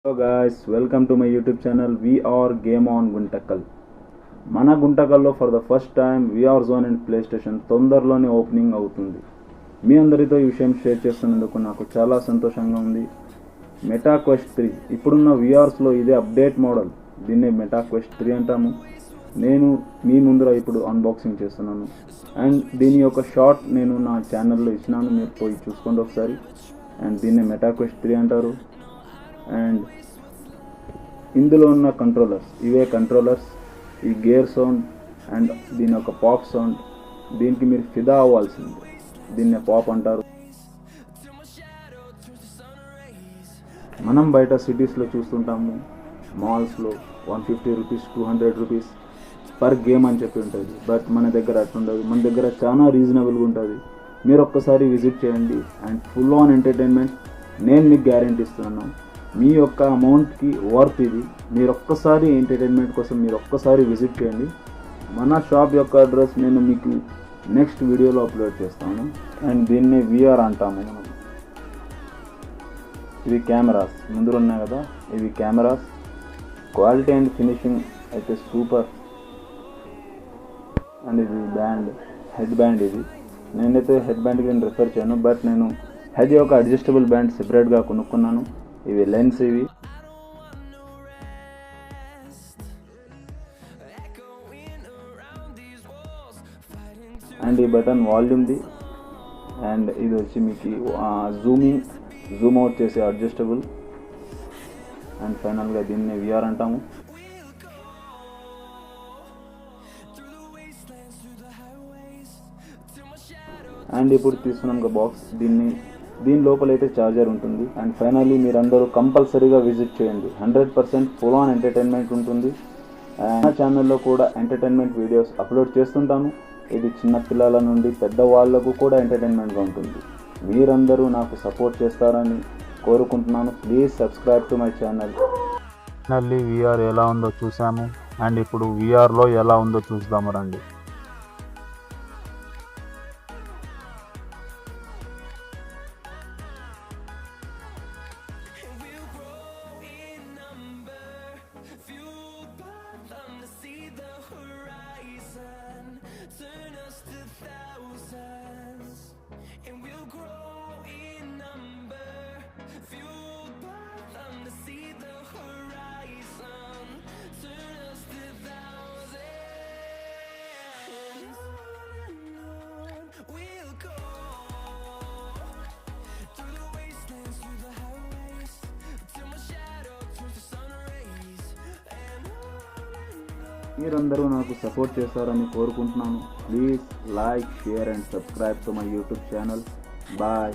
Hello guys, welcome to my YouTube channel VR game on Guntakal. మన గుంటకల్లో for the first time VR zone and play station తొందరలోనే opening అవుతుంది. మీ అందరితో ఈ విషయం షేర్ చేస్తున్నందుకు నాకు చాలా సంతోషంగా ఉంది. మెటా క్వెస్ట్ 3 ఇప్పుడున్న వీఆర్స్లో ఇదే అప్డేట్ మోడల్. దీన్నే మెటా క్వెస్ట్ 3 అంటాము. నేను మీ ముందర ఇప్పుడు అన్బాక్సింగ్ చేస్తున్నాను అండ్ దీని యొక్క షార్ట్ నేను నా ఛానల్లో ఇచ్చినాను, మీరు పోయి చూసుకోండి ఒకసారి. అండ్ దీన్నే మెటా క్వెస్ట్ 3 అంటారు. అండ్ ఇందులో ఉన్న కంట్రోలర్స్ ఇవే కంట్రోలర్స్, ఈ గేర్ సౌండ్ అండ్ దీని యొక్క పాప్ సౌండ్, దీనికి మీరు ఫిదా అవ్వాల్సింది. దీన్నే పాప్ అంటారు. మనం బయట సిటీస్లో చూస్తుంటాము, మాల్స్లో 150 రూపీస్ 200 రూపీస్ పర్ గేమ్ అని చెప్పి ఉంటుంది. బట్ మన దగ్గర అట్లుండదు. మన దగ్గర చాలా రీజనబుల్గా ఉంటుంది. మీరు ఒక్కసారి విజిట్ చేయండి అండ్ ఫుల్ ఆన్ ఎంటర్టైన్మెంట్ నేను మీకు గ్యారెంటీ ఇస్తున్నాను. మీ యొక్క అమౌంట్కి వర్త్ ఇది. మీరు ఒక్కసారి ఎంటర్టైన్మెంట్ కోసం మీరు ఒక్కసారి విజిట్ చేయండి. మన షాప్ యొక్క అడ్రస్ నేను మీకు నెక్స్ట్ వీడియోలో అప్లోడ్ చేస్తాను. అండ్ దీన్ని వీఆర్ అంటాము మనం. ఇవి కెమెరాస్ ముందు ఉన్నాయి కదా, ఇవి కెమెరాస్. క్వాలిటీ అండ్ ఫినిషింగ్ అయితే సూపర్. అండ్ ఇది బ్యాండ్, హెడ్ బ్యాండ్. ఇది నేనైతే హెడ్ బ్యాండ్కి నేను రిఫర్ చేయను, బట్ నేను హెడ్ యొక్క అడ్జస్టబుల్ బ్యాండ్ సెపరేట్గా కొనుక్కున్నాను. ఇవి లెన్స్. ఇవి అండ్ ఈ బటన్ వాల్యూమ్ది. అండ్ ఇది వచ్చి మీకు జూమ్ అవుట్ చేసే అడ్జస్టబుల్. అండ్ ఫైనల్గా దీన్ని విఆర్ అంటాము. అండ్ ఇప్పుడు తీసుకున్నాం ఒక బాక్స్. దీని లోపల అయితే ఛార్జర్ ఉంటుంది. అండ్ ఫైనల్లీ మీరందరూ కంపల్సరీగా విజిట్ చేయండి. 100% ఫుల్ ఆన్ ఎంటర్టైన్మెంట్ ఉంటుంది. అండ్ నా ఛానల్లో కూడా ఎంటర్టైన్మెంట్ వీడియోస్ అప్లోడ్ చేస్తుంటాను. ఇది చిన్న పిల్లల నుండి పెద్దవాళ్లకు కూడా ఎంటర్టైన్మెంట్గా ఉంటుంది. మీరందరూ నాకు సపోర్ట్ చేస్తారని కోరుకుంటున్నాను. Please subscribe to my channel. Finally VR ఎలా ఉందో చూసాము. అండ్ ఇప్పుడు వీఆర్లో ఎలా ఉందో చూద్దాము రండి. మీరందరూ నాకు సపోర్ట్ చేస్తారని కోరుకుంటున్నాను. Please like, share and subscribe to my YouTube channel. Bye.